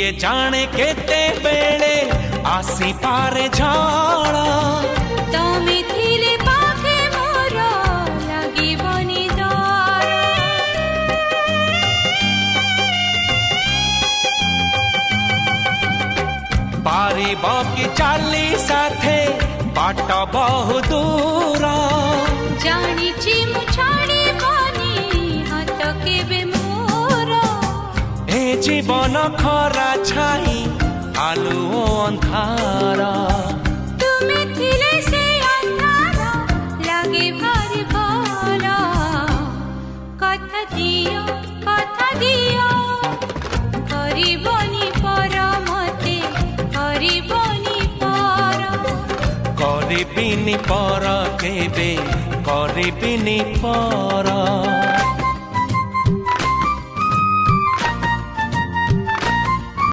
ये जाने केते बेले आसी पारे झाड़ा तमे थिले पाखे मोर लागिबनी डर पारिब कि चाली साथे बाट बहु दूर जानिछि मु छाड़िबनी हाथ केबे मोर ए जीवन खरा छाई आलु अंधार तुमे थिले से अंधार लागे भारी भल कथा दियो करिबनी पर मते करिबनी पर करिबिनी पर केबे करिबिनी पर।